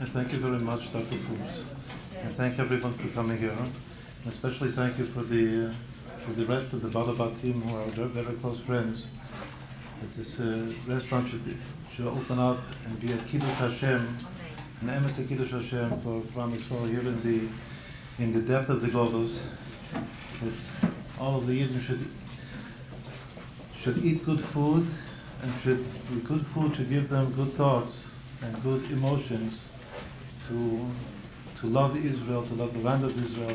I thank you very much, Dr. Fuchs, and thank everyone for coming here. And especially thank you for the rest of the Balabat team who are very close friends. That this restaurant should open up and be a Kiddush Hashem, an emes Kiddush Hashem for Am Yisrael here in the depth of the Golos. That all of the Yidden should eat good food, and good food should give them good thoughts and good emotions to love Israel, to love the land of Israel,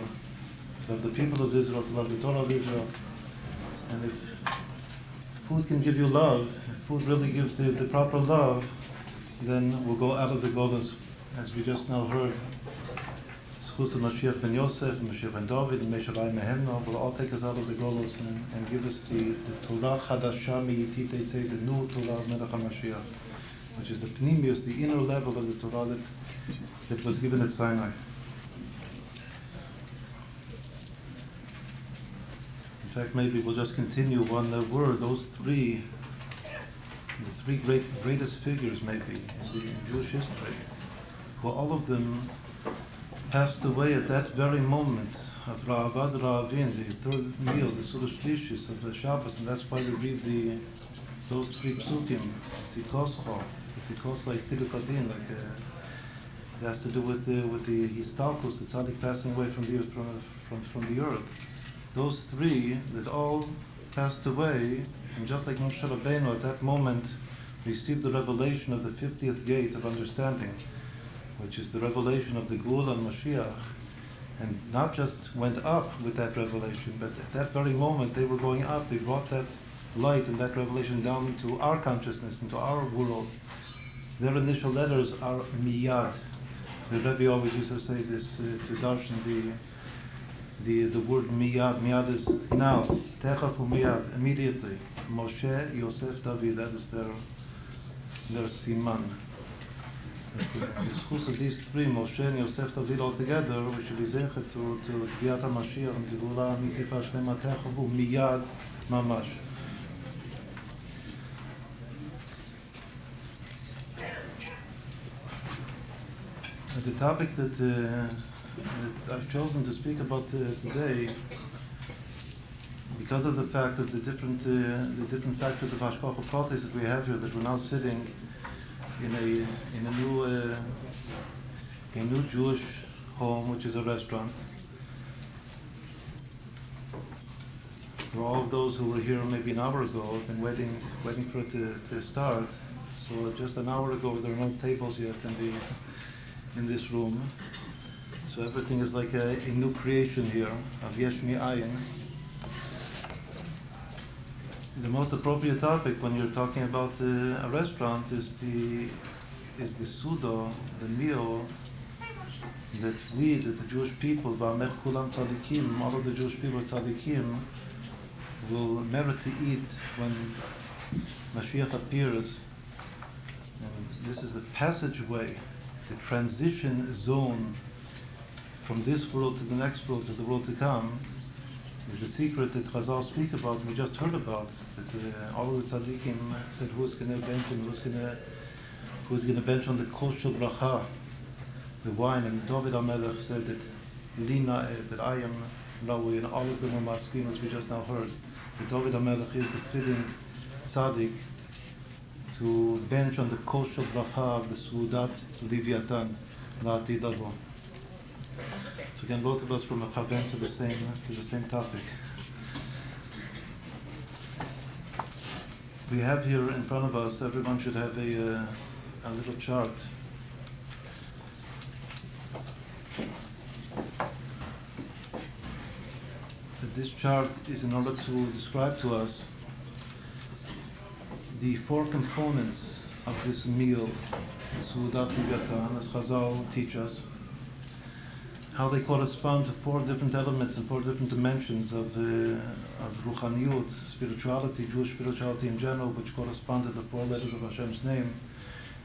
to love the people of Israel, to love the Torah of Israel. And if food can give you love, if food really gives the proper love, then we'll go out of the Golos, as we just now heard. Schus Mashiach ben Yosef, and Mashiach ben David, and Meshalai Mehemno will all take us out of the Golos and give us the Torah Chadasha Me'iti Teitzei, the new Torah Melech HaMashiach, which is the pnimius, the inner level of the Torah that was given at Sinai. In fact, maybe we'll just continue one word. Those the three greatest figures, maybe in Jewish history, who all of them passed away at that very moment of Ra'avad Ra'avin, the third meal, the Suda Shlishis of the Shabbos, and that's why we read those three psukim, Tzikoscho, Tzikosla Isidukadin, like it has to do with the Histalkus, the tzaddik passing away from the earth. Those three that all passed away, and just like Moshe Rabbeinu at that moment received the revelation of the 50th gate of understanding, which is the revelation of the Geula and Mashiach, and not just went up with that revelation, but at that very moment they were going up. They brought that light and that revelation down into our consciousness, into our world. Their initial letters are miyad. The Rabbi always used to say this to darshan the word miyad. Miyad is now, techafu miyad, immediately. Moshe, Yosef, David, that is their siman. The schus of these three, Moshe and Yosef, David, all together, we should be zeichet to Kriyat HaMashiach and Tigula Amiti Pashlema Techavu miyad mamash. The topic that I've chosen to speak about today, because of the fact of the different factors of hashgacha pratis that we have here, that we're now sitting in a new Jewish home, which is a restaurant. For all of those who were here maybe an hour ago, have been waiting for it to start. So just an hour ago, there are no tables yet in this room. So everything is like a new creation here of Yesh Mi'ayin. The most appropriate topic when you're talking about a restaurant is the suda, the meal that the Jewish people, V'amech kulam tzadikim, all of the Jewish people tzadikim, will merit to eat when Mashiach appears. And this is the passageway, the transition zone from this world to the next world, to the world to come, is the secret that Chazal speak about, we just heard about, that all of the tzaddikim said who's going to bench and who's going to bench on the kol shel bracha, the wine, and David HaMelech said that Lina, that I am Rawi, and all of them are maskim, as we just now heard, that David HaMelech is the fitting tzaddik to bench on the kol shel bracha of the Sudat Leviathan, La'atid Avo. So again, both of us from a chaven to the same topic. We have here in front of us, everyone should have a little chart. This chart is in order to describe to us the four components of this meal, Sudat Leviathan, as Chazal teach us, how they correspond to four different elements and four different dimensions of Ruchaniyut, spirituality, Jewish spirituality in general, which correspond to the four letters of Hashem's name.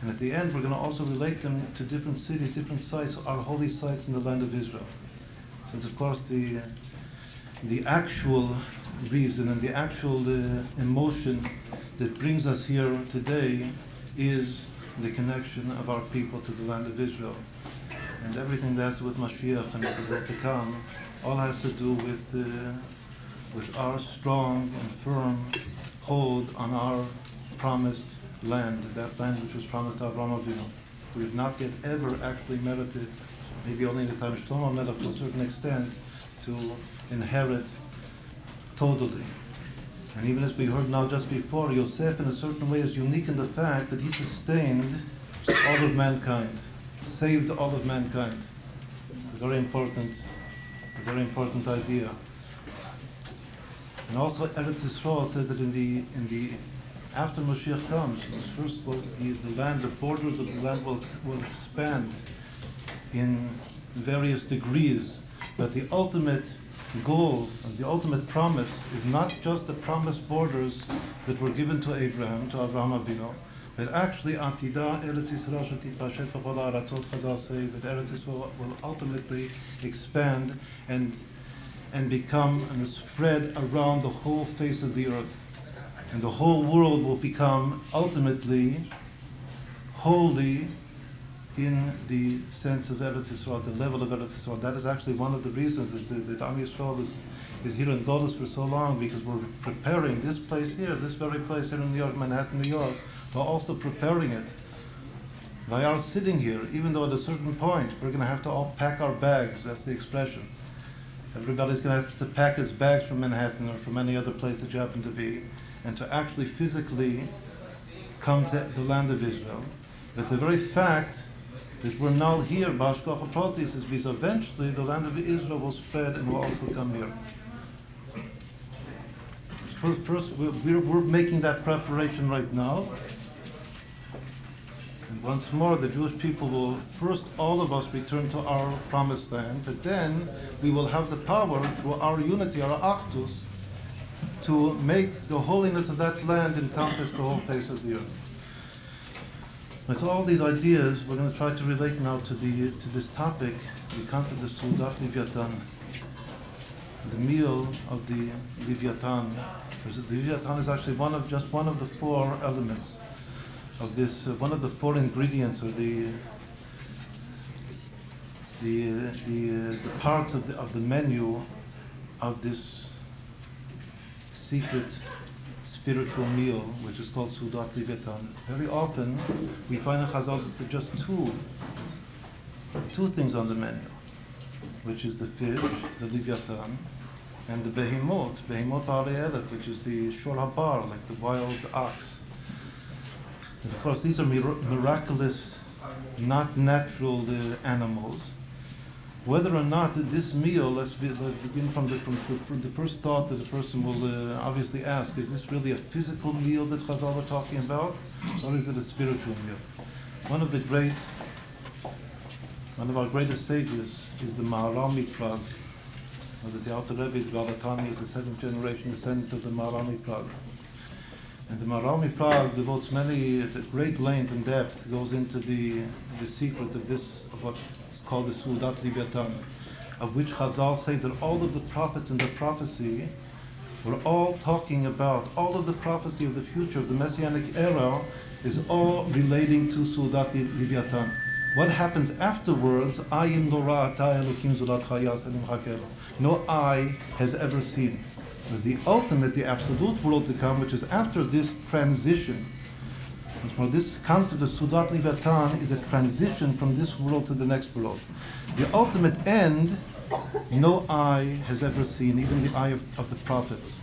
And at the end, we're going to also relate them to different cities, different sites, our holy sites in the land of Israel. Since, of course, the actual reason and the actual emotion that brings us here today is the connection of our people to the land of Israel. And everything that has to do with Mashiach and the world to come, all has to do with our strong and firm hold on our promised land, that land which was promised to Avraham Avinu. We have not yet ever actually merited, maybe only in the time of Shlomo Melech to a certain extent, to inherit totally. And even as we heard now just before, Yosef in a certain way is unique in the fact that he sustained all of mankind, saved all of mankind. It's a very important idea. And also Eretz Yisrael says that in the after Mashiach comes, first the land, the borders of the land will expand in various degrees, but the ultimate goal, the ultimate promise, is not just the promised borders that were given to Abraham, to Avraham Avinu, but actually Atida Eretz Yisrael Shetitpashet B'chol Ha'aratzot. Chazal say that Eretz Yisrael will ultimately expand and become and spread around the whole face of the earth. And the whole world will become ultimately holy in the sense of Eretz Yisrael, the level of Eretz Yisrael. That is actually one of the reasons that Am Yisrael is here in Golus for so long, because we're preparing this place here, this very place here in New York, Manhattan, New York. We're also preparing it. By our sitting here, even though at a certain point we're going to have to all pack our bags, that's the expression. Everybody's going to have to pack his bags from Manhattan or from any other place that you happen to be, and to actually physically come to the land of Israel. But the very fact that we're now here, Bashkocha Protis, is because eventually the land of Israel will spread and will also come here. First, we're making that preparation right now. And once more, the Jewish people will, first all of us return to our promised land, but then we will have the power through our unity, our actus, to make the holiness of that land encompass the whole face of the earth. And so all these ideas we're going to try to relate now to this topic, the concept of Sudat Leviathan, the meal of the Leviathan. The Leviathan is actually one of the four elements of this, one of the four ingredients, or the parts of the menu of this secret spiritual meal, which is called Sudat Leviathan. Very often we find in Chazal that there are just two things on the menu, which is the fish, the Leviathan, and the Behemot Ba'arei, which is the Shor HaBar, like the wild ox. And of course, these are miraculous, not natural animals. Whether or not this meal, let's begin from the first thought that a person will obviously ask: is this really a physical meal that Chazal are talking about, or is it a spiritual meal? One of our greatest sages is the Maharal Miprag, or the Alter Rebbe Galatani is the seventh generation descendant of the Maharal Miprag. And the Maharal Miprag devotes many, at great length and depth, goes into the secret of what is called the Sudat Leviathan, of which Chazal say that all of the prophets in the prophecy were all talking about, all of the prophecy of the future, of the Messianic era, is all relating to Sudat Leviathan. What happens afterwards, Ayin lo ra'ata Elokim zulat chayas elim chakelo. No eye has ever seen. It was the ultimate, the absolute world to come, which is after this transition. Well, this concept of Sudat Leviathan is a transition from this world to the next world. The ultimate end, no eye has ever seen, even the eye of the prophets.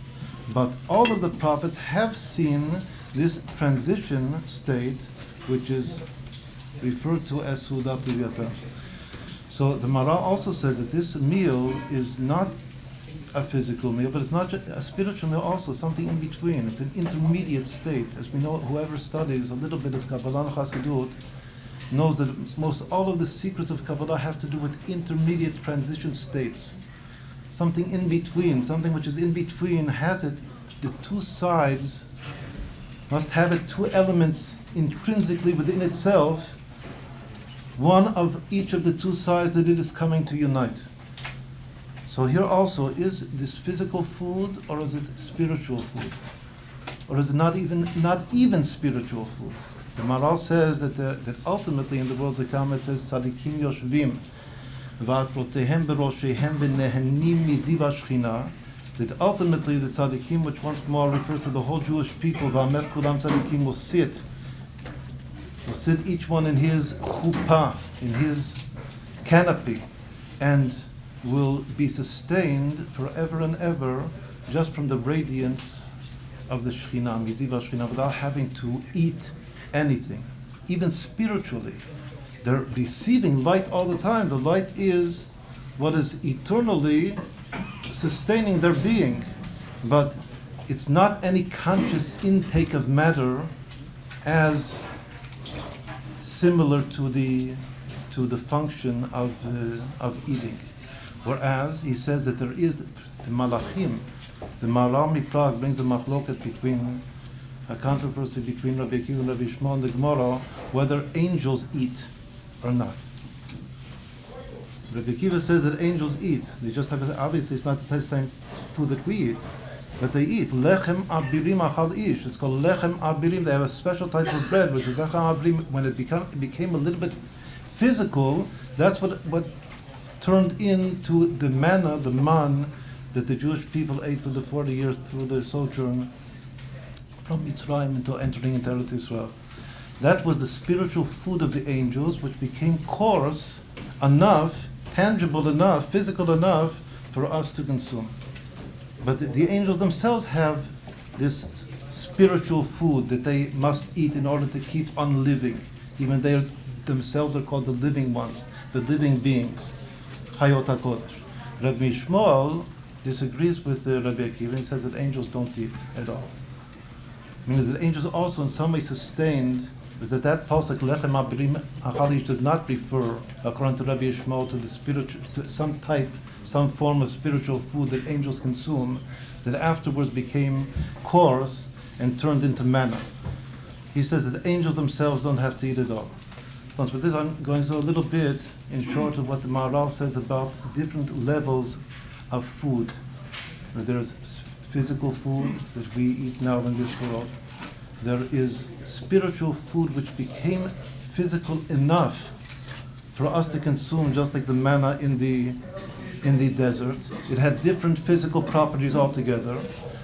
But all of the prophets have seen this transition state, which is referred to as Sudat Leviathan. So the Maharal also says that this meal is not a physical meal, but it's not just a spiritual meal also, something in between. It's an intermediate state. As we know, whoever studies a little bit of Kabbalah and Chassidut knows that most all of the secrets of Kabbalah have to do with intermediate transition states. Something in between, something which is in between, has it, the two sides must have it, two elements intrinsically within itself, one of each of the two sides that it is coming to unite. So here also, is this physical food, or is it spiritual food? Or is it not even spiritual food? The Maharal says that ultimately in the world to come it says tzadikim yoshvim v'atrotehem beroshehem v'nehenim miziv hashchina, that ultimately the tzadikim, which once more refers to the whole Jewish people, v'amer kulam tzadikim, will sit each one in his chuppah, in his canopy, and will be sustained forever and ever just from the radiance of the Shekhinah, Miziv HaShekhinah, without having to eat anything. Even spiritually, they're receiving light all the time. The light is what is eternally sustaining their being, but it's not any conscious intake of matter as similar to the function of eating. Whereas he says that there is the malachim. The Maharal Prague brings a machloket between a controversy between Rabbi Akiva and Rabbi Shmuel and the Gemara whether angels eat or not. Rabbi Akiva says that angels eat. They just have, obviously it's not the same food that we eat, but they eat. Lechem abirim achal ish. It's called lechem abirim. They have a special type of bread, which is lechem abirim. When it became a little bit physical, that's what turned into the manna, the man, that the Jewish people ate for the 40 years through the sojourn from Mitzrayim until entering into Eretz Yisrael. That was the spiritual food of the angels, which became coarse enough, tangible enough, physical enough for us to consume. But the angels themselves have this spiritual food that they must eat in order to keep on living. Even they themselves are called the living ones, the living beings. Chayot HaKodesh. Rabbi Shmuel disagrees with Rabbi Akiva and says that angels don't eat at all. Meaning that angels also in some way sustained, but that pasuk lechem abirim achalish does not refer, according to Rabbi Shmuel, to the spiritual, to some form of spiritual food that angels consume, that afterwards became coarse and turned into manna. He says that the angels themselves don't have to eat at all. Once with this, I'm going to a little bit in short of what the Maharal says about different levels of food. There's physical food that we eat now in this world. There is spiritual food which became physical enough for us to consume, just like the manna in the desert. It had different physical properties altogether.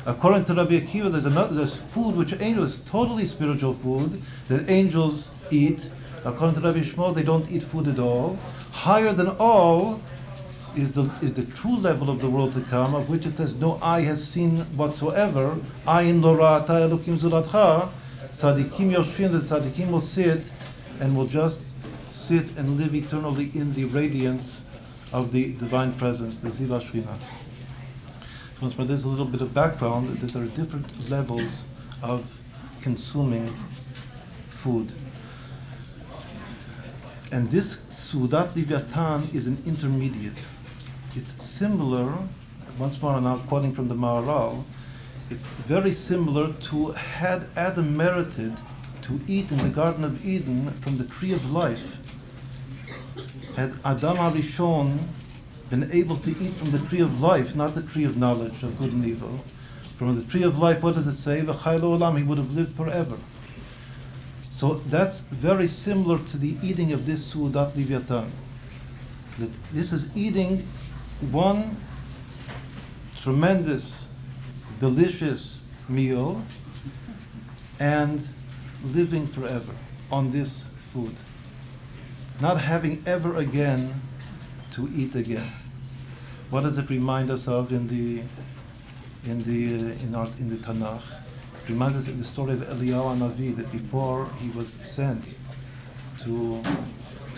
According to Rabbi Akiva, there's food which angels, totally spiritual food that angels eat. According to Rabbi Shmuel, they don't eat food at all. Higher than all is the true level of the world to come, of which it says no eye has seen whatsoever. Ayin lo ra'ata elokim zulatcha. Tzadikim yoshvin, the tzadikim will sit and will just sit and live eternally in the radiance of the divine presence, the Ziv HaShekhinah. So there's a little bit of background that there are different levels of consuming food. And this Sudat Leviathan is an intermediate. It's similar, once more I'm now quoting from the Maharal, it's very similar to had Adam merited to eat in the Garden of Eden from the tree of life. Had Adam HaRishon been able to eat from the tree of life, not the tree of knowledge of good and evil, from the tree of life, what does it say? V'chai lo'olam, he would have lived forever. So that's very similar to the eating of this Sudat Leviathan. That this is eating one tremendous, delicious meal and living forever on this food, not having ever again to eat again. What does it remind us of in the Tanakh? It reminds us of the story of Eliyahu Hanavi, that before he was sent to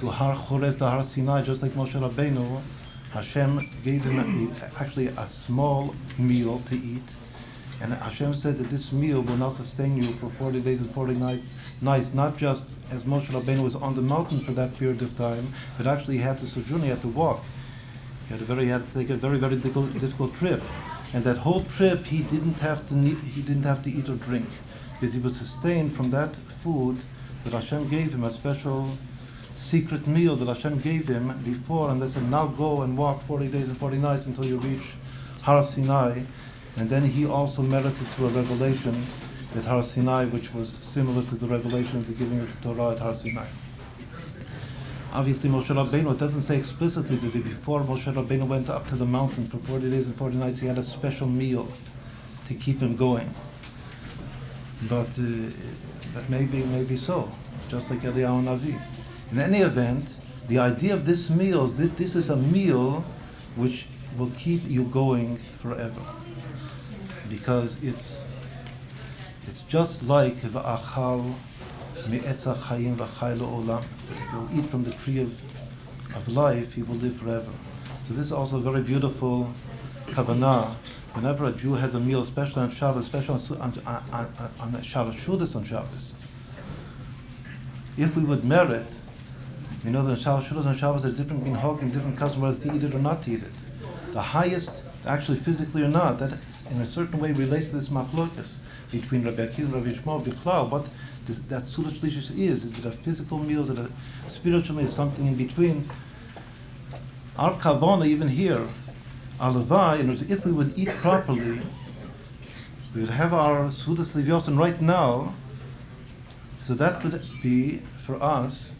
Har Chorev, to Har Sinai, just like Moshe Rabbeinu, Hashem gave him actually a small meal to eat, and Hashem said that this meal will now sustain you for 40 days and 40 nights, not just as Moshe Rabbeinu was on the mountain for that period of time, but actually he had to sojourn, he had to walk. He had to take a very, very difficult trip. And that whole trip, he didn't have to eat or drink, because he was sustained from that food that Hashem gave him, a special secret meal that Hashem gave him before, and they said, now go and walk 40 days and 40 nights until you reach Har Sinai. And then he also merited through a revelation at Har Sinai, which was similar to the revelation of the giving of the Torah at Har Sinai. Obviously, Moshe Rabbeinu, it doesn't say explicitly that before Moshe Rabbeinu went up to the mountain for 40 days and 40 nights, he had a special meal to keep him going. But that may be so, just like Eliyahu Navi. In any event, the idea of this meal is that this is a meal which will keep you going forever. Because it's just like v'achal me'etzach chayim v'chay la'olam. If you will eat from the tree of life, you will live forever. So this is also a very beautiful kavanah. Whenever a Jew has a meal, especially on Shabbos, especially on Shabbos Shudas on Shabbos, if we would merit, we know that in Shabbos Shudas on Shabbos there are different minhagim, different customs whether to eat it or not to eat it. The highest, actually physically or not, that in a certain way relates to this machlokas between Rabbi Akiva and Rabbi Yishmael Bichlal. What that Suda Shlishis is it a physical meal, is it a spiritual meal, something in between? Our kavanah even here, Alavai, in other words, if we would eat properly, we would have our Sudas Leviathan right now, so that would be, for us,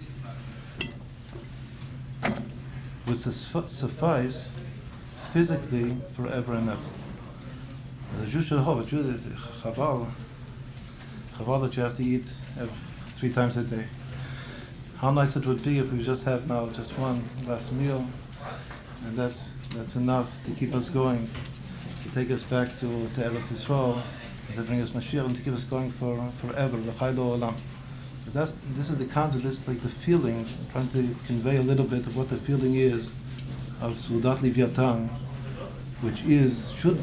would suffice physically forever and ever. The Jew should have a Jew is chaval that you have to eat 3 times a day. How nice it would be if we just have now just one last meal, and that's enough to keep us going, to take us back to Eretz Yisrael, and to bring us Mashiach, and to keep us going forever. L'chai lo olam. But this is the concept. This is like the feeling. I'm trying to convey a little bit of what the feeling is of Sudat Leviathan, which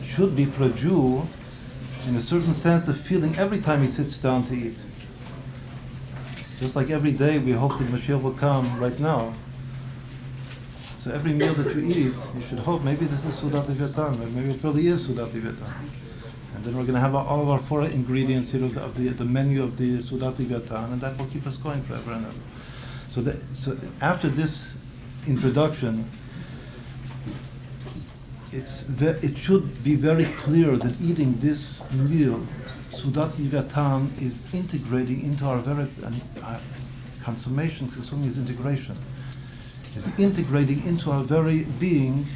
should be for a Jew, in a certain sense, the feeling every time he sits down to eat. Just like every day we hope that Mashiach will come right now. So every meal that you eat, you should hope maybe this is Sudat Leviathan, maybe it really is Sudat Leviathan. And then we're going to have all of our 4 ingredients here of the menu of the Sudat Leviathan, and that will keep us going forever and ever. So after this introduction, it should be very clear that eating this meal, Sudat Leviathan, is integrating into our very consuming is integration. Is integrating into our very being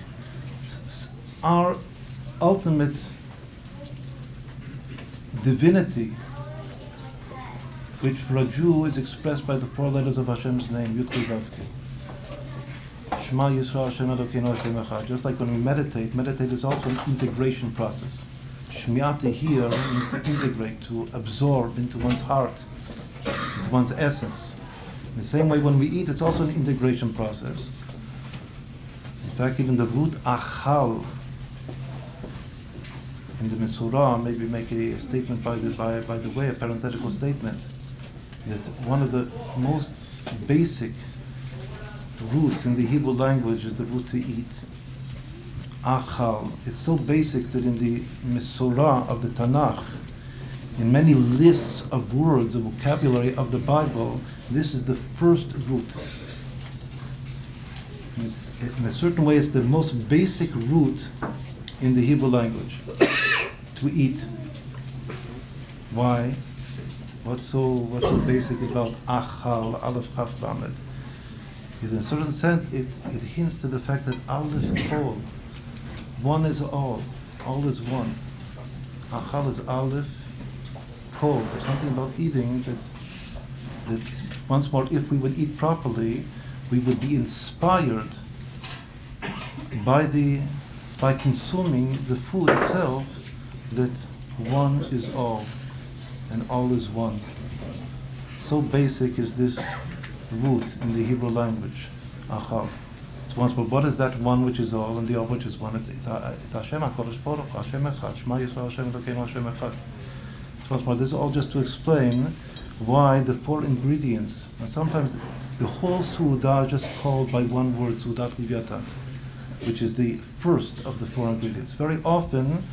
our ultimate divinity, which for a Jew is expressed by the 4 letters of Hashem's name, Yud Kei Vav Kei. Shema Yisrael Hashem Elokeinu Hashem Echad. Just like when we meditate is also an integration process. Shmiata here means to integrate, to absorb into one's heart, into one's essence. In the same way, when we eat, it's also an integration process. In fact, even the root achal in the Mesorah, maybe make a statement by the way, a parenthetical statement, that one of the most basic roots in the Hebrew language is the root to eat. Achal. It's so basic that in the Mesorah of the Tanakh, in many lists of words, the vocabulary of the Bible, this is the first root. In a certain way, it's the most basic root in the Hebrew language, to eat. Why? What's so basic about achal, aleph, chaf, lamed? Because in a certain sense, it hints to the fact that aleph, kol, one is all is one. Achal is aleph, kol. There's something about eating that once more, if we would eat properly, we would be inspired by consuming the food itself, that one is all, and all is one. So basic is this root in the Hebrew language, achal. So once more, what is that one which is all, and the all which is one? It's Hashem HaKadosh Baruch Hu, Hashem Echad, Shema Yisrael Hashem Elokeinu Hashem Echad. So once more, this is all just to explain why the 4 ingredients, and sometimes the whole Suda is just called by one word, Sudat Leviathan, which is the first of the 4 ingredients. Very often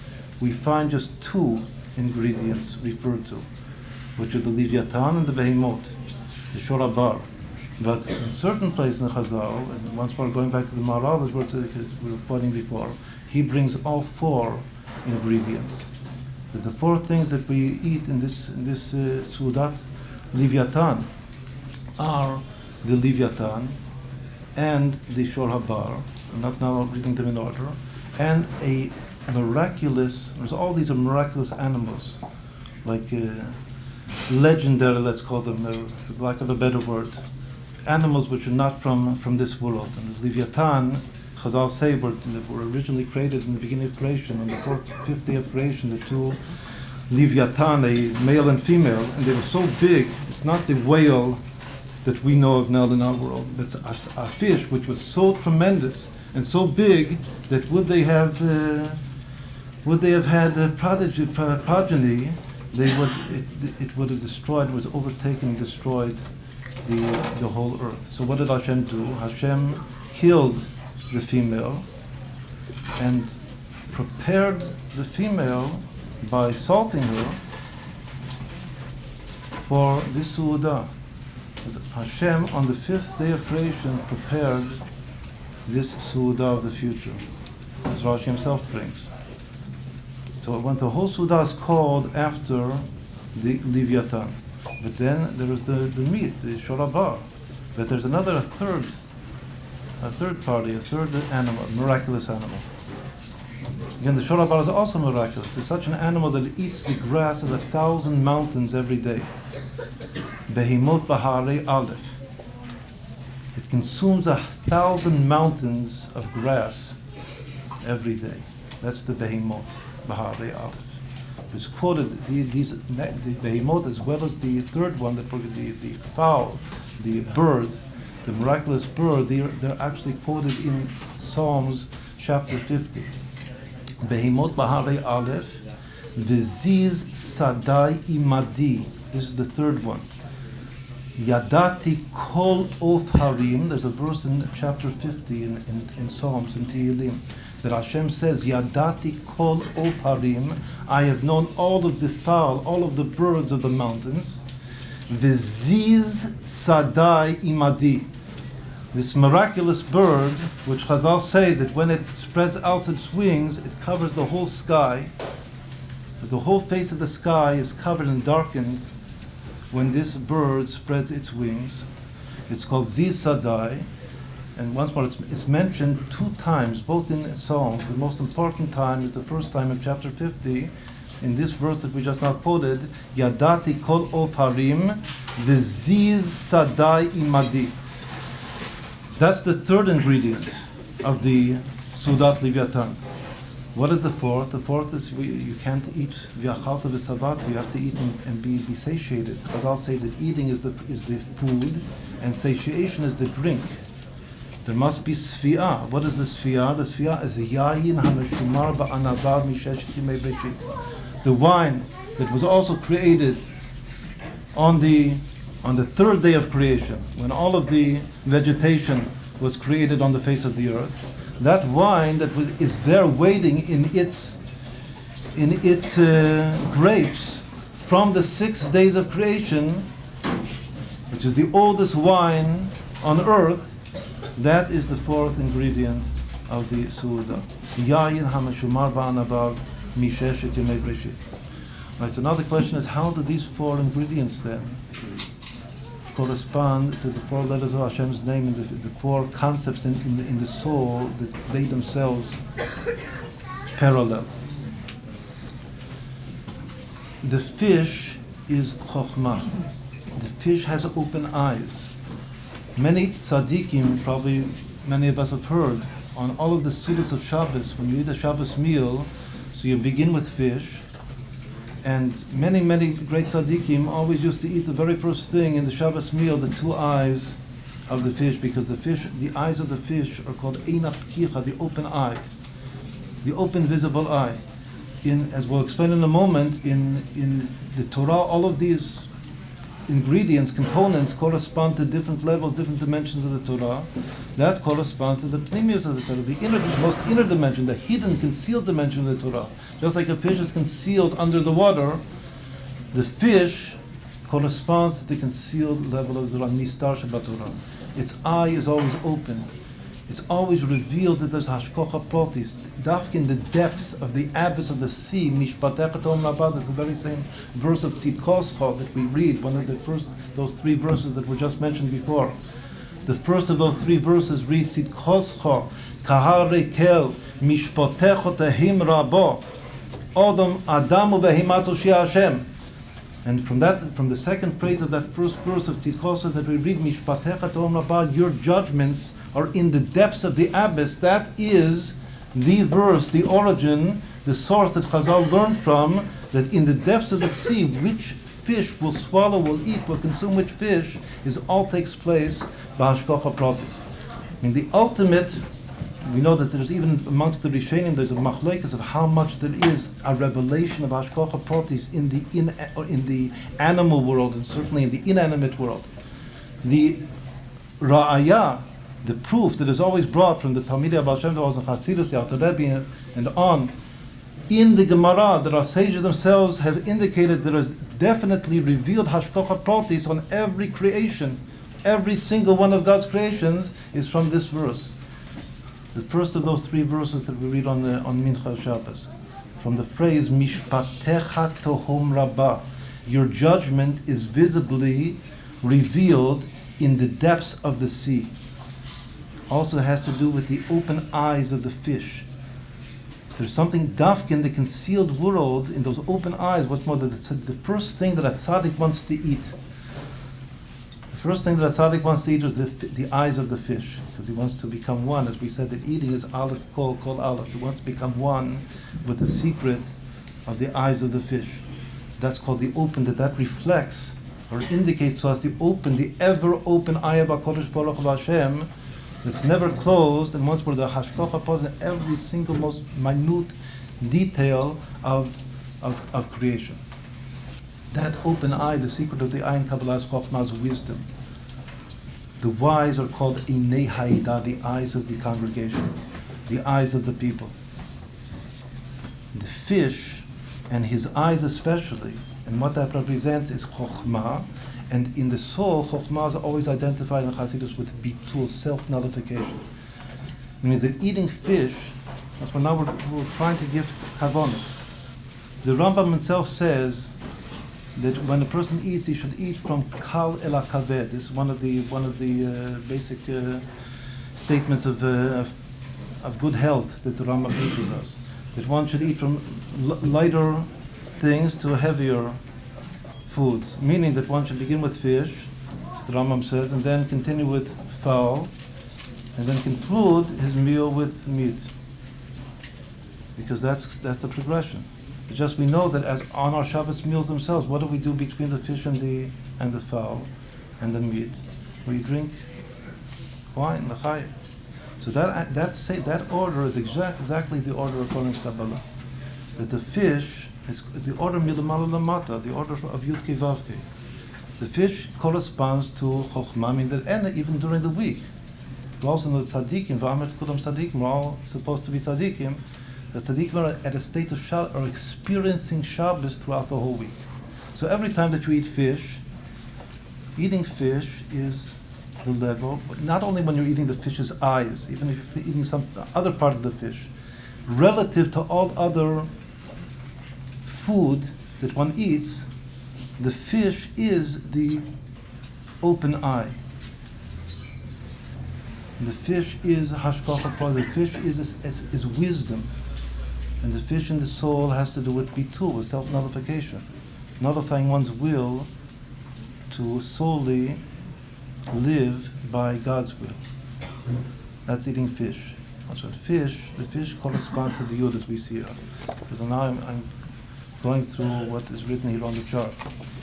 we find just 2 ingredients referred to, which are the Leviathan and the Behemoth, the Shor HaBar. But in certain places in Chazal, and once more going back to the Maharal that we were quoting before, he brings all 4 ingredients. that the four things that we eat in this Sudat Leviathan are the Leviathan and the Shor HaBar. I'm not now reading them in order. And a miraculous, there's all these miraculous animals, like legendary, let's call them, for lack of a better word, animals which are not from this world. And the Leviathan, Chazal say, were originally created in the beginning of creation, on the fifth day of creation, the two Leviathan, a male and female, and they were so big. It's not the whale that we know of now in our world. It's a fish which was so tremendous and so big that would they have had a progeny, it would have destroyed, was overtaken and destroyed the whole earth. So what did Hashem do? Hashem killed the female and prepared the female by salting her for this Su'udah. Hashem, on the fifth day of creation, prepared this Su'udah of the future, as Rashi himself brings. So when the whole Su'udah is called after the Leviathan. But then there is the meat, the Shor HaBar. But there's a third animal, miraculous animal. Again, the Shor HaBar is also miraculous. It's such an animal that it eats the grass of 1,000 mountains every day. Behemot Bahari Aleph. It consumes 1,000 mountains of grass every day. That's the Behemot Bahari Aleph. It's quoted, the Behemot, as well as the third one, the fowl, the bird, the miraculous bird, they're actually quoted in Psalms chapter 50. Behemot Bahari Aleph, V'ziz Sadai Imadi. This is the third one. Yadati Kol Oth Harim. There's a verse in chapter 50 in Psalms, in Tehillim, that Hashem says, Yadati Kol Oth Harim. I have known all of the fowl, all of the birds of the mountains. V'ziz Sadai Imadi. This miraculous bird, which Chazal say that when it spreads out its wings, it covers the whole sky. The whole face of the sky is covered and darkened when this bird spreads its wings. It's called Ziz Sadai, and once more it's mentioned 2 times, both in Psalms. The most important time is the first time in chapter 50, in this verse that we just now quoted, Yadati Kol Of Harim, V'ziz Sadai Imadi. That's the third ingredient of the Sudat Leviathan. What is the fourth? The fourth is you can't eat v'achalta v'savat. You have to eat and be satiated. But I'll say that eating is the food, and satiation is the drink. There must be sfi'ah. What is the sfi'ah? The sfi'ah is yayin hameshumar ba'anavar misheshet yimei breshit. The wine that was also created on the third day of creation, when all of the vegetation was created on the face of the earth. That wine that is there waiting in its grapes from the 6 days of creation, which is the oldest wine on earth, that is the fourth ingredient of the Su'udah. Yayin hameshumar ba'anavar misheshet yemei breshit. Right, so now the question is, how do these 4 ingredients then correspond to the 4 letters of Hashem's name and the 4 concepts in the soul that they themselves parallel? The fish is chokhmah. The fish has open eyes. Many tzaddikim, probably many of us have heard, on all of the sudas of Shabbos, when you eat a Shabbos meal, so you begin with fish. And many great tzaddikim always used to eat the very first thing in the Shabbos meal, the 2 eyes of the fish, because the eyes of the fish are called Eina Pkicha, the open eye, the open visible eye. As we'll explain in a moment, in the Torah, all of these ingredients, components, correspond to different levels, different dimensions of the Torah. That corresponds to the pnimius of the Torah, the most inner dimension, the hidden, concealed dimension of the Torah. Just like a fish is concealed under the water, the fish corresponds to the concealed level of the Torah, Nistar Shabbat Torah. Its eye is always open. It's always revealed that there's hashkocha protis. Dafk in the depths of the abyss of the sea, mishpatecha tom rabad, is the very same verse of Tzidkoscha that we read, one of the first, those three verses that were just mentioned before. The first of those three verses reads Tzidkoscha, kahar rekel, mishpatecha tehim rabo, odom adamu behimatu shia Hashem. And from the second phrase of that first verse of Tzidkoscha that we read, mishpatecha tom rabad, your judgments are in the depths of the abyss. That is the verse, the origin, the source that Chazal learned from, that in the depths of the sea, which fish will swallow, will eat, will consume which fish, is all takes place by Hashkocha Protis. I mean, the ultimate, we know that there's even amongst the Rishonim, there's a machlokes of how much there is a revelation of Hashkocha Protis in the animal world, and certainly in the inanimate world. The Ra'aya, the proof that is always brought from the Talmidei Baal Shem Tov and Hasidus, the Alter Rebbe, and on, in the Gemara, that our sages themselves have indicated there is definitely revealed Hashkocha Protis on every creation. Every single one of God's creations is from this verse. The first of those three verses that we read on Mincha Shabbos, from the phrase Mishpatecha Tohom Rabbah, your judgment is visibly revealed in the depths of the sea. Also has to do with the open eyes of the fish. There's something dafk in the concealed world, in those open eyes. What's more, the first thing that a tzaddik wants to eat, the first thing that a tzaddik wants to eat is the eyes of the fish, because he wants to become one. As we said, that eating is aleph kol aleph. He wants to become one with the secret of the eyes of the fish. That's called the open, that reflects or indicates to us the ever open eye of HaKadosh Baruch Hu Hashem, that's never closed, and once more the hashkocha pos in every single most minute detail of creation. That open eye, the secret of the eye in Kabbalah's Chokhmah is wisdom. The wise are called Einei Haidah, the eyes of the congregation, the eyes of the people. The fish, and his eyes especially, and what that represents is Chokhmah. And in the soul, Chokhmah is always identified in Chassidus with bitul, self-nullification. Meaning that eating fish, that's what now we're trying to give kavanah. The Rambam himself says that when a person eats, he should eat from kal el hakaved. This is one of the basic statements of good health that the Rambam teaches us. That one should eat from lighter things to heavier foods, meaning that one should begin with fish, as the Rambam says, and then continue with fowl, and then conclude his meal with meat, because that's the progression. It's just we know that as on our Shabbos meals themselves, what do we do between the fish and the fowl and the meat? We drink wine, l'chaim. So that order is exactly the order according to Kabbalah. That the fish is the order milamala lamata, the order of Yud Kei Vav Kei. The fish corresponds to Chokhmah, meaning that and even during the week. We're also in the tzaddikim, v'amet kudam tzaddikim, we're all supposed to be tzaddikim. The tzaddikim are at a state of Shabbos, are experiencing Shabbos throughout the whole week. So every time that you eat fish, eating fish is the level, not only when you're eating the fish's eyes, even if you're eating some other part of the fish, relative to all other food that one eats, the fish is the open eye. The fish is hashkocha, the fish is wisdom. And the fish in the soul has to do with bitul, with self-nullification. Nullifying one's will to solely live by God's will. That's eating fish. So the fish corresponds to the yud as we see it. Because now I'm going through what is written here on the chart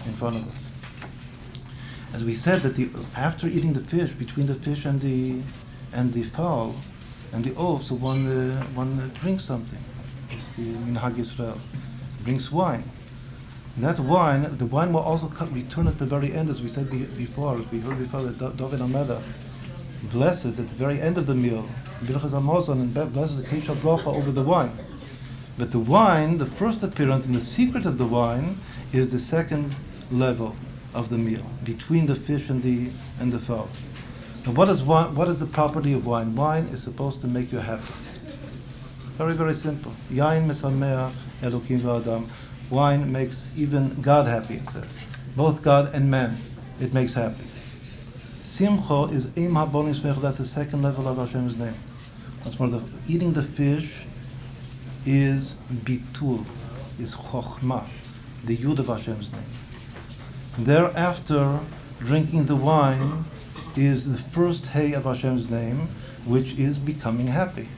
in front of us. As we said, that after eating the fish, between the fish and the fowl and the oaf, so one drinks something. It's the Minhag Yisrael. Drinks wine. And that wine, the wine will also return at the very end, as we said before. We heard before that David Ameda blesses at the very end of the meal, Birchas Hamazon, and blesses the Kesha Bracha over the wine. But the wine, the first appearance, and the secret of the wine is the second level of the meal, between the fish and the fowl. And what is the property of wine? Wine is supposed to make you happy. Very, very simple. Yain mesameach Elokim v'adam. Wine makes even God happy, it says. Both God and man, it makes happy. Simcha is im habonim smech. That's the second level of Hashem's name. That's more eating the fish is bitul, is chokhmah, the yud of Hashem's name. Thereafter, drinking the wine is the first hay of Hashem's name, which is becoming happy.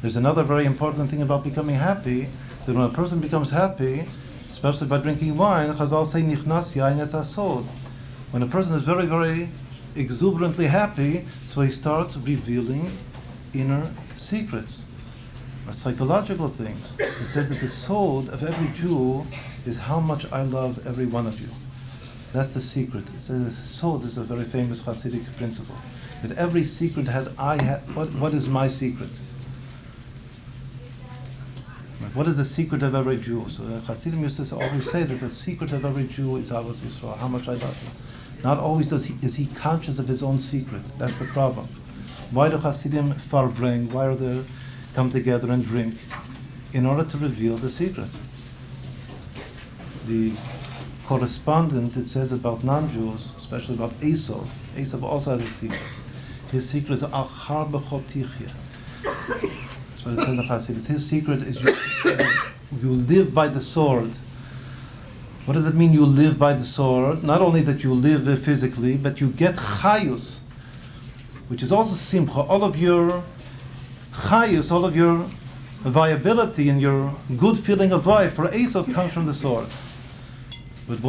There's another very important thing about becoming happy, that when a person becomes happy, especially by drinking wine, Chazal say, Nichnas yain etz hasod. When a person is very, very exuberantly happy, so he starts revealing inner secrets, or psychological things. It says that the soul of every Jew is how much I love every one of you. That's the secret. It says the soul is a very famous Hasidic principle. That every secret has, what is my secret? What is the secret of every Jew? So the Hasidim used to always say that the secret of every Jew is Ahavas Yisrael, how much I love him. Not always is he conscious of his own secret. That's the problem. Why do Hasidim farbring? Why do they come together and drink? In order to reveal the secret. The correspondent, it says about non-Jews, especially about Esau. Esau also has a secret. His secret is achar b'chol tichya. That's what it says in Hasidus. His secret is you live by the sword. What does it mean you live by the sword? Not only that you live physically, but you get chayus, which is also simcha. All of your chayus, all of your viability and your good feeling of life for Esau comes from the sword. But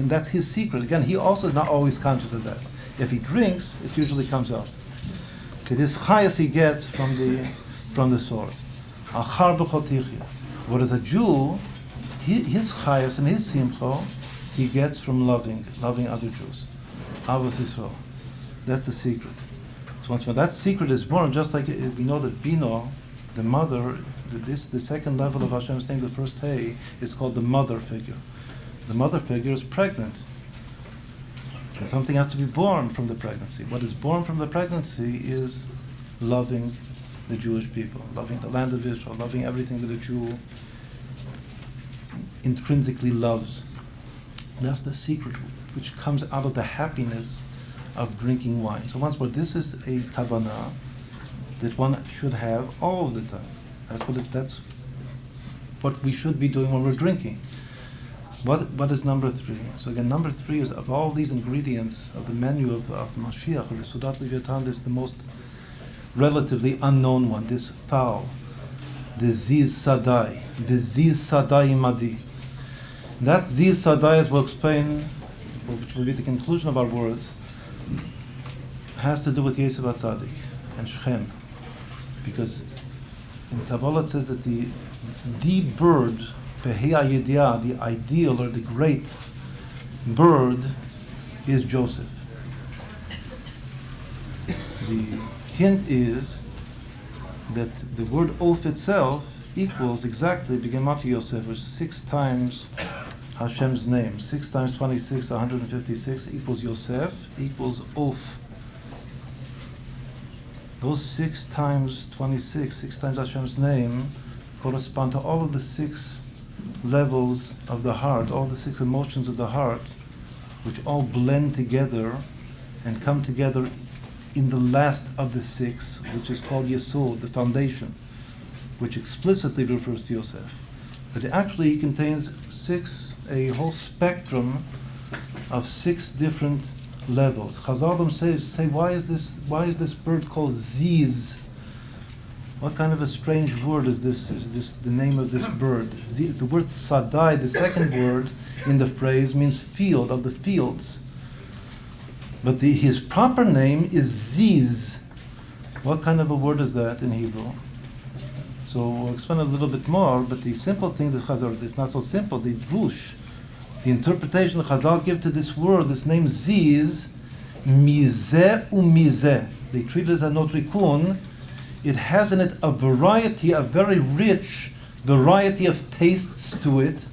that's his secret. Again, he also is not always conscious of that. If he drinks, it usually comes out. It is chayus he gets from the sword. Achar b'chol tichya. Whereas a Jew, his chayus and his simcha, he gets from loving other Jews. Ahavas Yisrael. That's the secret. So once when that secret is born, just like we know that Bino, the mother, the second level of Hashem's name, the first hay, is called the mother figure. The mother figure is pregnant. And something has to be born from the pregnancy. What is born from the pregnancy is loving the Jewish people, loving the land of Israel, loving everything that a Jew intrinsically loves. That's the secret which comes out of the happiness of drinking wine. So once more, this is a kavanah that one should have all of the time. That's what we should be doing when we're drinking. What is number 3? So again, number 3 is, of all these ingredients of the menu of Mashiach, the Sudat Leviathan, this is the most relatively unknown one, this fowl, the Ziz Sadai, the Ziz Sadai Madi. That Ziz Sadai, as we'll explain, which will be the conclusion of our words, has to do with Yosef HaTzadik and Shechem. Because in Kabbalah it says that the bird, the ideal or the great bird, is Joseph. The hint is that the word Of itself equals exactly B'Gematria Yosef, which is 6 times Hashem's name. 6 times 26, 156 equals Yosef, equals Of. Those 6 times 26, 6 times Hashem's name, correspond to all of the 6 levels of the heart, all the 6 emotions of the heart, which all blend together and come together in the last of the 6, which is called Yesod, the foundation, which explicitly refers to Yosef. But actually it contains a whole spectrum of 6 different levels. Chazal themselves say, why is this bird called Ziz? What kind of a strange word is this? Is this the name of this bird? The word Sadai, the second word in the phrase, means field, of the fields. But his proper name is Ziz. What kind of a word is that in Hebrew? So we'll explain a little bit more, but the simple thing that Chazal, it's not so simple, the drush, the interpretation that Chazal give to this word, this name Ziz, mizeh umizeh. They treat it as a notrikun. It has in it a very rich variety of tastes to it.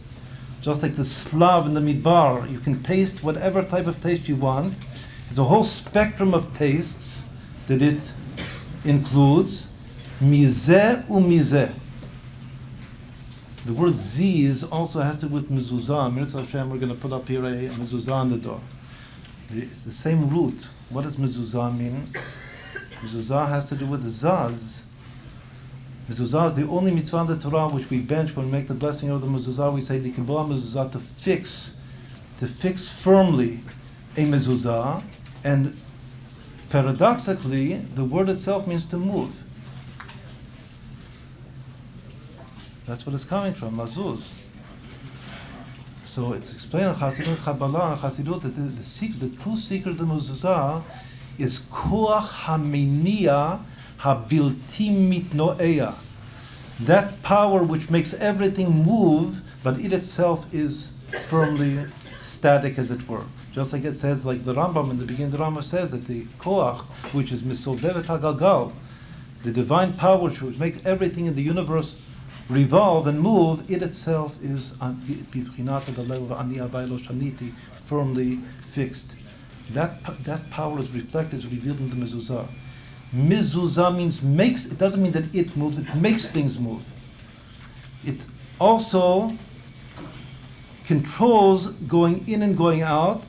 Just like the Slav in the Midbar, you can taste whatever type of taste you want. It's a whole spectrum of tastes that it includes. Mizeh u'mizeh. The word ziz also has to do with mezuzah. Mirza Hashem, we're going to put up here a mezuzah on the door. It's the same root. What does mezuzah mean? Mezuzah has to do with zaz. Mezuzah is the only mitzvah in the Torah which we bench when we make the blessing of the mezuzah. We say the kibbutz mezuzah to fix firmly a mezuzah, and paradoxically, the word itself means to move. That's what it's coming from, lazuz. So it's explained in Chassidut Kabbalah, Chassidut, that the true secret of the mezuzah is koach haminiya habilti mitnoeya. That power which makes everything move, but it itself is firmly static, as it were. Just like it says, like the Rambam in the beginning, the Rambam says that the koach, which is misovevet hagalgal, the divine power which would make everything in the universe revolve and move, it itself is firmly fixed. That power is reflected, is revealed in the mezuzah. Mezuzah means makes. It doesn't mean that it moves. It makes things move. It also controls going in and going out,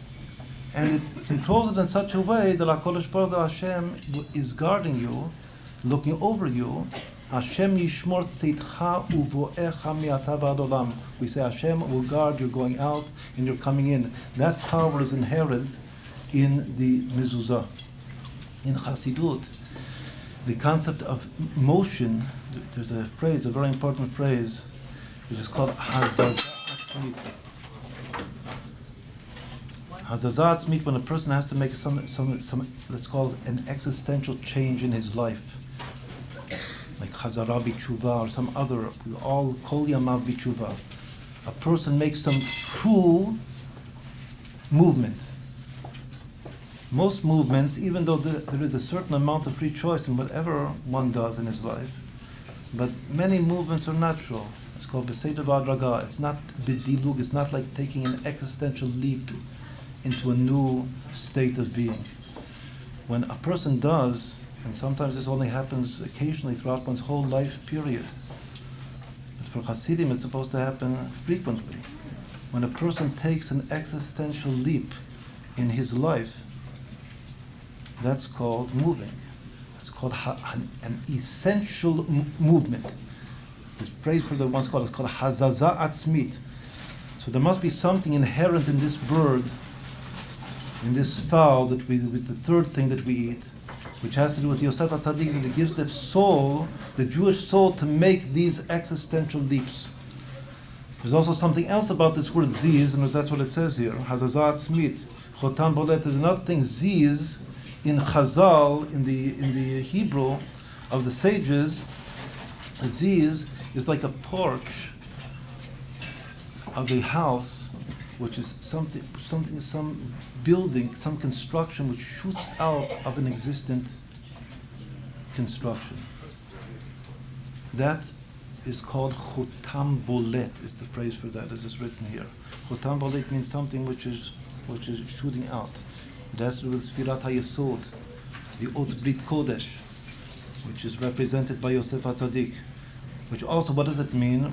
and it controls it in such a way that HaKadosh Baruch Hu, Hashem, is guarding you, looking over you. Hashem yishmor tzitcha uvoecha mi'ata v'ad olam. We say Hashem will guard you going out and you're coming in. That power is inherent in the mezuzah. In Chassidut, the concept of motion, there's a phrase, a very important phrase, which is called hazazah atzmit. Hazazah atzmit, when a person has to make some, let's call it an existential change in his life, like Chazara b'tshuva or some other, all kol yamav b'tshuva. A person makes some true movement. Most movements, even though there is a certain amount of free choice in whatever one does in his life, but many movements are natural. It's called b'seder v'adraga. It's not b'dilug. It's not like taking an existential leap into a new state of being. When a person does, and sometimes this only happens occasionally throughout one's whole life period, but for Hasidim it's supposed to happen frequently. When a person takes an existential leap in his life, that's called moving. It's called an essential movement. This phrase for the one's called is called hazazah atzmit. So there must be something inherent in this bird, in this fowl that with the third thing that we eat, which has to do with Yosef HaTzadik, and it gives the soul, the Jewish soul, to make these existential leaps. There's also something else about this word ziz, and that's what it says here. Hazazah atzmit, chotam bolet. There's another thing, ziz, in Chazal, in the Hebrew of the sages, ziz is like a porch of a house, which is some building, some construction which shoots out of an existent construction. That is called chotam bolet, is the phrase for that, as is written here. Chotam bolet means something which is shooting out. It has to do with Sfirat HaYesod, the Ot Brit Kodesh, which is represented by Yosef HaTzadik. Which also, what does it mean?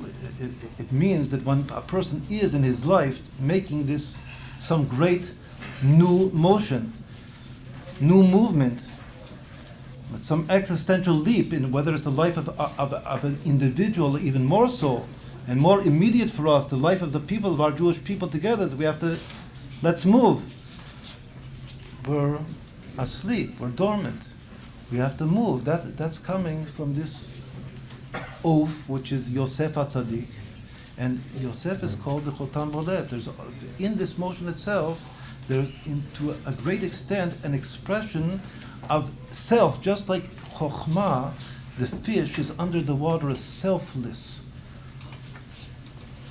It means that when a person is in his life making this, some great new motion, new movement, but some existential leap in whether it's the life of an individual, even more so, and more immediate for us, the life of the people, of our Jewish people together, that we have to, let's move. We're asleep, we're dormant. We have to move. That's coming from this oaf, which is Yosef HaTzadik. And Yosef is called the Chotam Bolet. There's, in this motion itself, there's, to a great extent, an expression of self, just like Chokhmah, the fish is under the water, is selfless.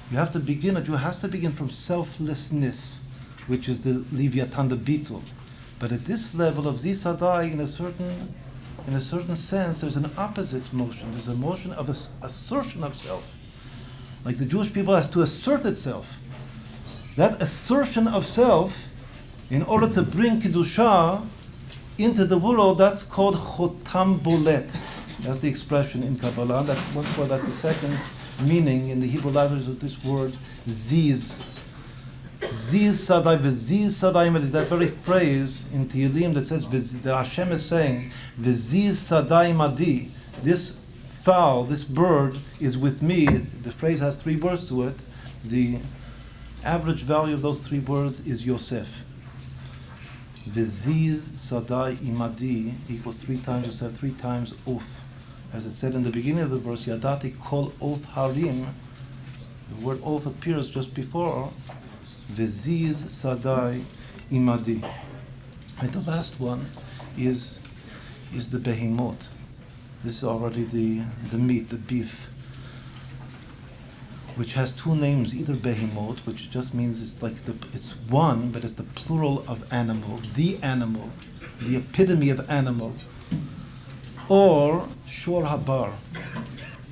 You have to begin, a Jew has to begin from selflessness, which is the Leviathan, the beetle. But at this level of Zisadai, in a certain sense, there's an opposite motion. There's a motion of assertion of self. Like the Jewish people has to assert itself. That assertion of self In order to bring Kedusha into the world, that's called Chotam Bolet. That's the expression in Kabbalah. That's the second meaning in the Hebrew language of this word, Ziz. Ziz Sadai, V'ziz Sadai, that very phrase in Tehillim that says, that Hashem is saying, V'ziz Sadai Madi, this fowl, this bird is with me. The phrase has 3 words to it. The average value of those 3 words is Yosef. V'ziz Sadai Imadi equals 3 times Yosef, 3 times Uf. As it said in the beginning of the verse, Yadati Kol Of Harim, the word Of appears just before, V'ziz Sadai Imadi. And the last one is the Behemot. This is already the meat, the beef, which has 2 names, either Behemot, which just means it's one, but it's the plural of animal, the epitome of animal, or Shor HaBar,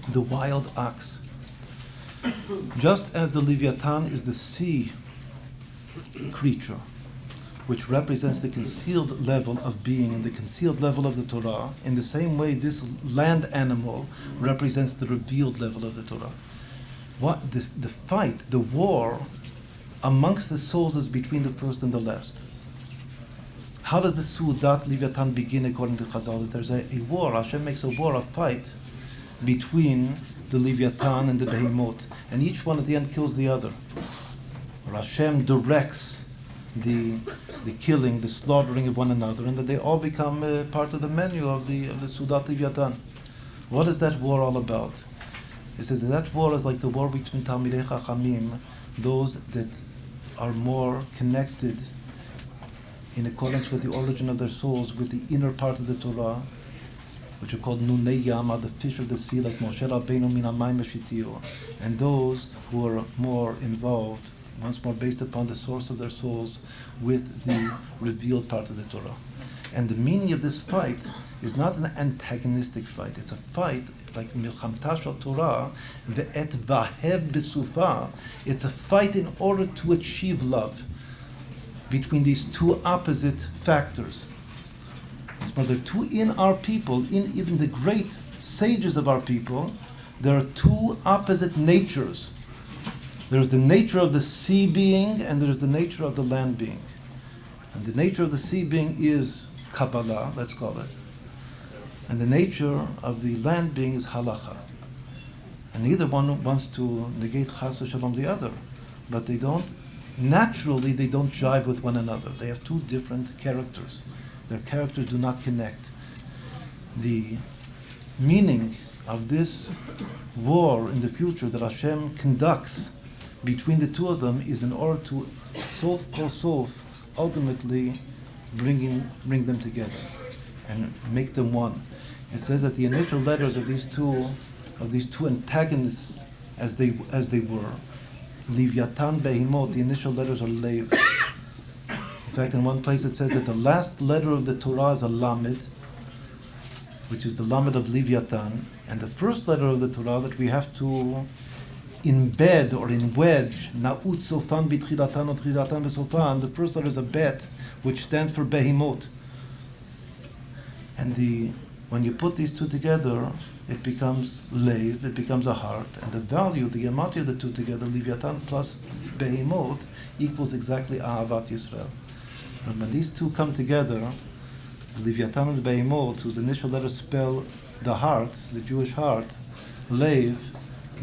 the wild ox. Just as the Leviathan is the sea creature, which represents the concealed level of being and the concealed level of the Torah, in the same way this land animal represents the revealed level of the Torah. What the fight, the war amongst the souls is between the first and the last. How does the Sudat Leviathan begin according to Chazal? That there's a war, Hashem makes a war, a fight between the Leviathan and the Behemot, and each one at the end kills the other. Or Hashem directs the killing, the slaughtering of one another, and that they all become part of the menu of the Sudat Leviathan. What is that war all about? It says that war is like the war between Talmidei Chachamim, those that are more connected in accordance with the origin of their souls with the inner part of the Torah, which are called Nunei Yama, the fish of the sea, like Moshe Rabbeinu min hamayim v'shitio, and those who are more involved, once more based upon the source of their souls, with the revealed part of the Torah. And the meaning of this fight is not an antagonistic fight. It's a fight like Milchamta Shel Torah, ve'et vahev besufa. It's a fight in order to achieve love between these 2 opposite factors. But there are 2 in our people, in even the great sages of our people, there are 2 opposite natures. There's the nature of the sea being, and there's the nature of the land being. And the nature of the sea being is Kabbalah, let's call it. And the nature of the land being is halacha. And neither one wants to negate chas v'shalom the other. But they don't jive with one another. They have 2 different characters. Their characters do not connect. The meaning of this war in the future that Hashem conducts between the 2 of them is in order to sof kol sof ultimately bring them together and make them one. It says that the initial letters of these two antagonists, as they were, Leviathan, Behemot, the initial letters are Lev. In fact, in one place it says that the last letter of the Torah is a Lamed, which is the Lamed of Leviathan, and the first letter of the Torah that we have to embed or wedge, Na'ut Sofan B'Tchilatan or Tchilatan B'Sofan, the first letter is a Bet, which stands for Behemot. And when you put these 2 together, it becomes Lev, it becomes a heart, and the value, the amount of the 2 together, Leviathan plus Behemot, equals exactly Ahavat Yisrael. And when these 2 come together, Leviathan and Behemot, whose initial letters spell the heart, the Jewish heart, Lev,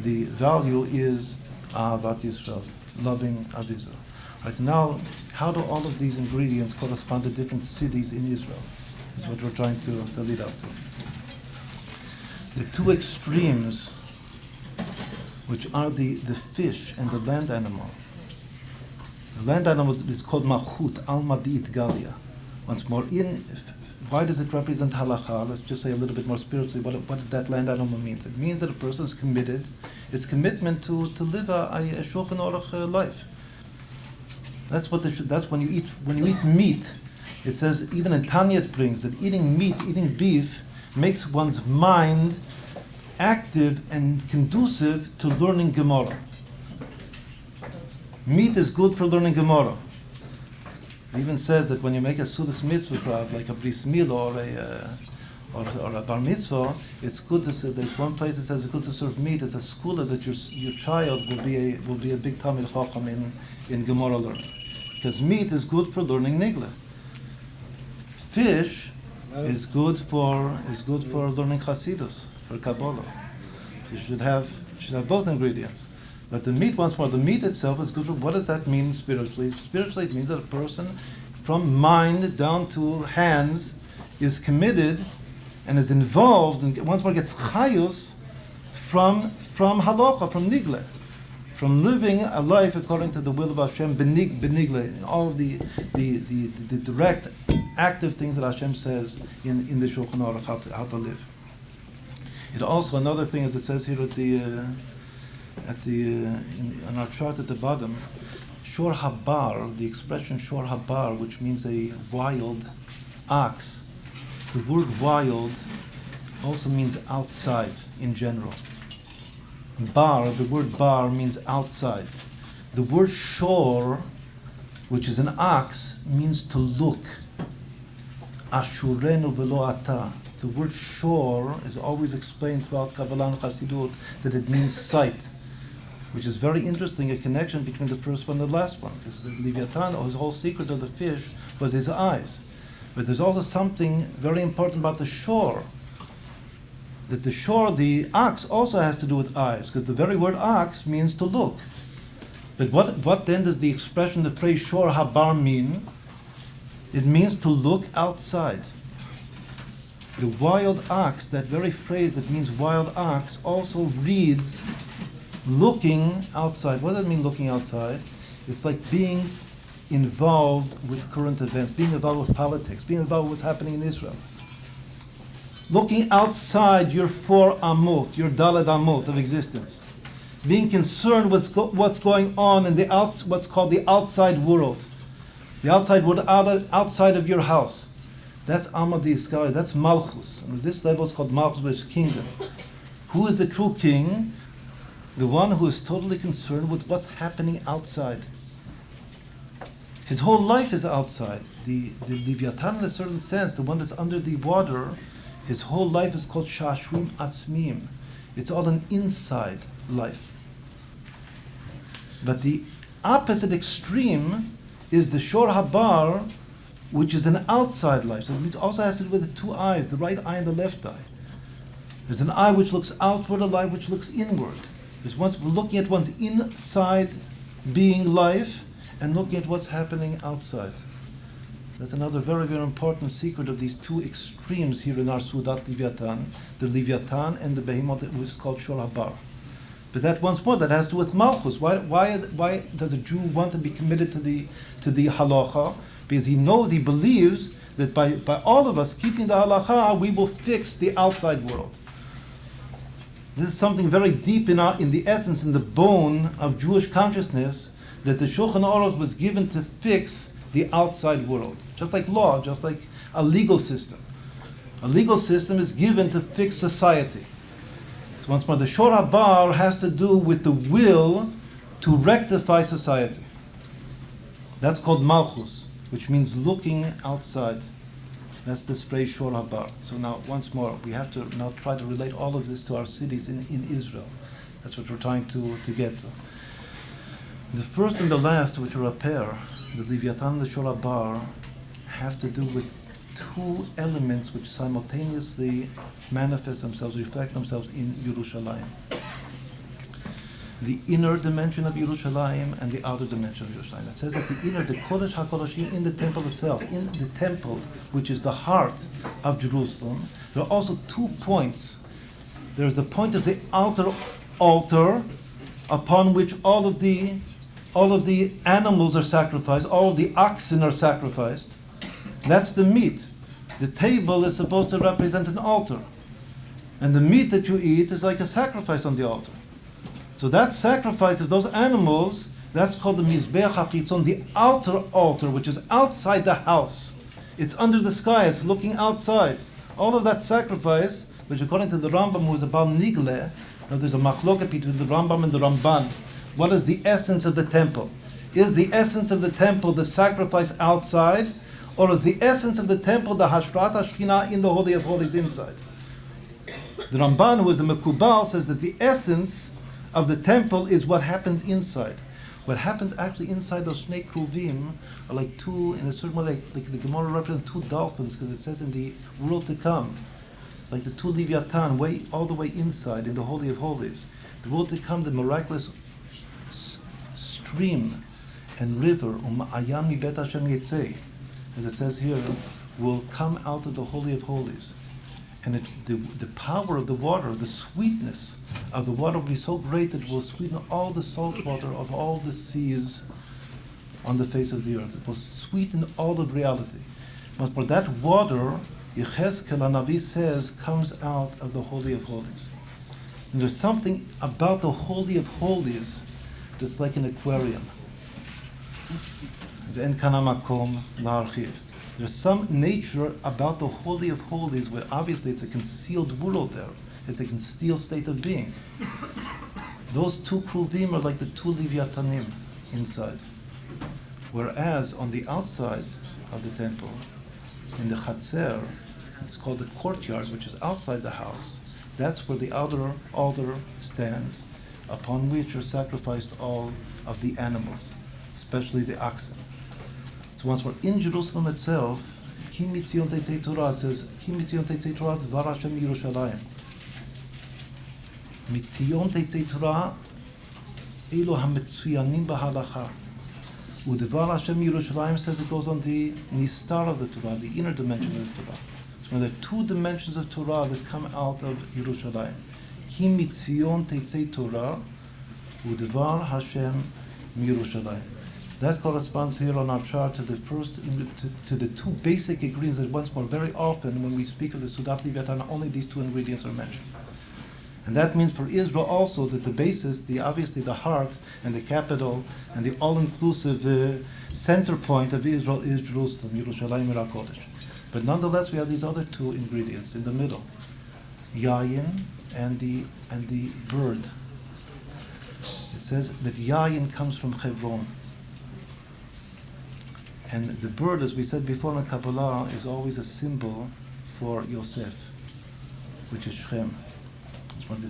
the value is Ahavat Yisrael, loving of Israel. Right, now, how do all of these ingredients correspond to different cities in Israel? That's what we're trying to lead up to. The 2 extremes, which are the fish and the land animal. The land animal is called Malchut, Alma Di'it Once more, why does it represent halacha? Let's just say a little bit more spiritually what that land animal means. It means that a person is committed, it's commitment to live a Shulchan Aruch life. That's when you eat meat. It says, even in Tanya it brings that eating meat, eating beef, makes one's mind active and conducive to learning Gemara. Meat is good for learning Gemara. It even says that when you make a sudas mitzvah, like a bris milah or a bar mitzvah, it's good to serve. There's one place that says it's good to serve meat. It's a skula that your child will be a big Talmid Chacham in Gemara learning, because meat is good for learning nigla. Fish is good for learning Chasidus, for Kabbalah. So you should have both ingredients. But the meat, once more, the meat itself is good for, what does that mean spiritually? Spiritually, it means that a person, from mind down to hands, is committed and is involved, and once more gets chayus from halacha, from nigle, from living a life according to the will of Hashem, benigle, all of the direct, active things that Hashem says in the Shulchan Aruch, how to live. It also, another thing, as it says here in our chart at the bottom, Shor HaBar, the expression Shor HaBar, which means a wild ox. The word wild also means outside in general. Bar, the word bar means outside. The word shor, which is an ox, means to look. Ashurenu velo ata. The word shor is always explained throughout Kabbalah and Chassidut that it means sight, which is very interesting, a connection between the first one and the last one. Because the Leviathan, or his whole secret of the fish, was his eyes. But there's also something very important about the shore. That the shore, the ox, also has to do with eyes, because the very word ox means to look. But what then does the expression, the phrase Shor HaBar mean? It means to look outside. The wild ox, that very phrase that means wild ox, also reads looking outside. What does it mean, looking outside? It's like being involved with current events, being involved with politics, being involved with what's happening in Israel. Looking outside your four amot, your daled amot of existence. Being concerned with what's going on in what's called the outside world. The outside world outside of your house. That's Amad Yisrael, that's Malchus. And this level is called Malchus, which is kingdom. Who is the true king? The one who is totally concerned with what's happening outside. His whole life is outside. The Leviathan, in a certain sense, the one that's under the water, his whole life is called Shashwim Atzmim. It's all an inside life. But the opposite extreme is the Shor HaBar, which is an outside life. So it also has to do with the two eyes, the right eye and the left eye. There's an eye which looks outward, a eye which looks inward. There's we're looking at one's inside being life and looking at what's happening outside. That's another very, very important secret of these two extremes here in our Sudat Leviathan, the Leviathan and the Behemoth, which is called Shor HaBar. But that, once more, that has to do with Malchus. Why does a Jew want to be committed to the halacha? Because he knows, he believes that by all of us keeping the halacha, we will fix the outside world. This is something very deep in the essence, in the bone of Jewish consciousness, that the Shulchan Aruch was given to fix the outside world. Just like law, just like a legal system. A legal system is given to fix society. So once more, the Shor HaBar has to do with the will to rectify society. That's called Malchus, which means looking outside. That's this phrase Shor HaBar. So now, once more, we have to now try to relate all of this to our cities in Israel. That's what we're trying to get to. The first and the last, which are a pair, the Leviathan and the Shor HaBar, have to do with two elements which simultaneously manifest themselves, reflect themselves in Yerushalayim. The inner dimension of Yerushalayim and the outer dimension of Yerushalayim. It says that the inner, the Kodesh HaKodashim, in the temple itself, in the temple, which is the heart of Jerusalem, there are also 2 points. There's the point of the outer altar, upon which all of the animals are sacrificed, all of the oxen are sacrificed. That's the meat. The table is supposed to represent an altar. And the meat that you eat is like a sacrifice on the altar. So that sacrifice of those animals, that's called the Mizbeach HaChitzon, the outer altar, which is outside the house. It's under the sky, it's looking outside. All of that sacrifice, which according to the Rambam, who is a Bal Nigle, there's a machloket between the Rambam and the Ramban. What is the essence of the temple? Is the essence of the temple the sacrifice outside, or is the essence of the temple the Hashrat HaShekhinah in the Holy of Holies inside? The Ramban, who is a Mekubal, says that the essence of the temple is what happens inside. What happens actually inside those Shnei Kruvim are like two, in a certain way, like the Gemara represents two dolphins, because it says in the world to come, it's like the two Leviathan, all the way inside in the Holy of Holies. The world to come, the miraculous stream and river, Ayam mi Bet Hashem Yetzei, as it says here, will come out of the Holy of Holies. And the power of the water, the sweetness of the water will be so great that it will sweeten all the salt water of all the seas on the face of the earth. It will sweeten all of reality. But for that water, Yechezkel HaNavi says, comes out of the Holy of Holies. And there's something about the Holy of Holies that's like an aquarium. Ve'en kana makom la'archiv. There's some nature about the Holy of Holies where obviously it's a concealed world there. It's a concealed state of being. Those two Kruvim are like the two Leviathanim inside. Whereas on the outside of the temple, in the Chatzer, it's called the courtyard, which is outside the house. That's where the outer altar stands, upon which are sacrificed all of the animals, especially the oxen. So once we're in Jerusalem itself, Ki mitzion teitzei Torah, it says, Ki mitzion teitzei Torah, Dvar Hashem Yerushalayim. Mitzion teitzei Torah, Elo hametzuyanim b'halacha. Udvar Hashem Yerushalayim says it goes on the nistar of the Torah, the inner dimension of the Torah. So there are two dimensions of Torah that come out of Yerushalayim. Ki mitzion teitzei Torah, Udvar Hashem Yerushalayim. That corresponds here on our chart to the first, to the two basic ingredients that once more very often when we speak of the Sudat Leviathan, only these two ingredients are mentioned. And that means for Israel also that the basis, obviously the heart and the capital and the all-inclusive center point of Israel is Jerusalem, Yerushalayim Ira Kodesh. But nonetheless we have these other two ingredients in the middle, Yayin and the bird. It says that Yayin comes from Hebron. And the bird, as we said before in Kabbalah, is always a symbol for Yosef, which is Shem. It's one of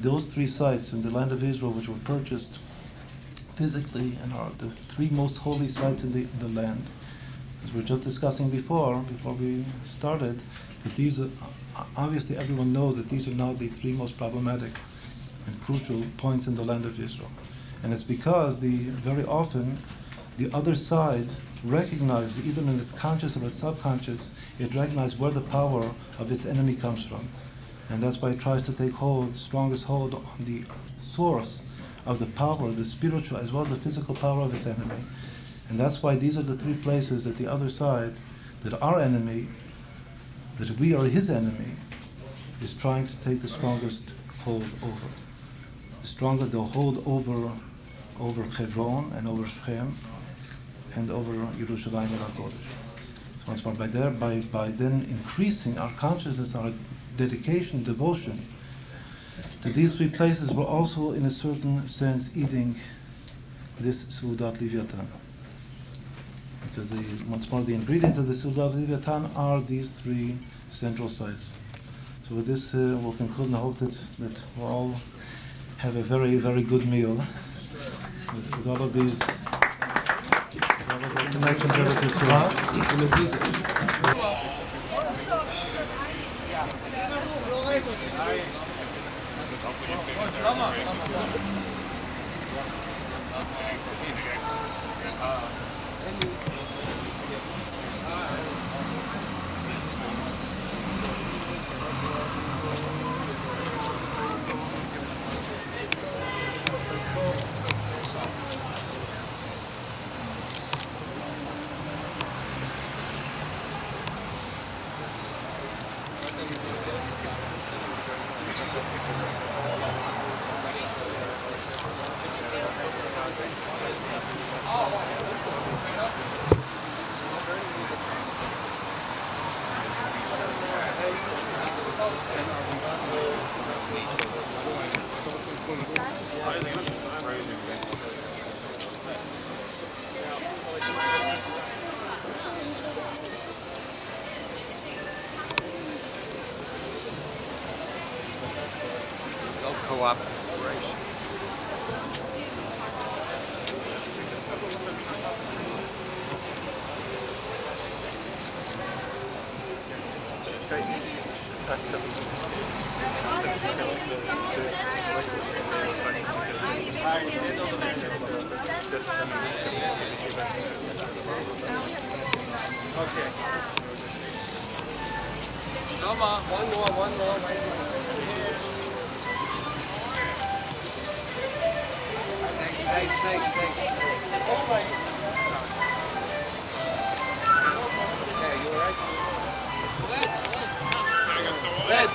those three sites in the land of Israel which were purchased physically and are the three most holy sites in the land. As we were just discussing before we started, that these are, obviously everyone knows that these are now the three most problematic and crucial points in the land of Israel. And it's because very often the other side recognizes, either in its conscious or its subconscious, it recognizes where the power of its enemy comes from. And that's why it tries to take strongest hold on the source of the power, the spiritual as well as the physical power of its enemy. And that's why these are the three places that the other side, that our enemy, that we are his enemy, is trying to take the strongest hold over. The hold over Hebron and over Shechem, and over Yerushalayim and our Kodesh. So once more, by then increasing our consciousness, our dedication, devotion to these three places, we're also in a certain sense eating this Sudat Leviathan. Because once more, the ingredients of the Sudat Leviathan are these three central sites. So with this, we'll conclude, and I hope that we'll all have a very, very good meal with all of these connections of the Torah. co-op inspiration. Okay. Come on. One more. Thanks. Okay, you alright? Fred,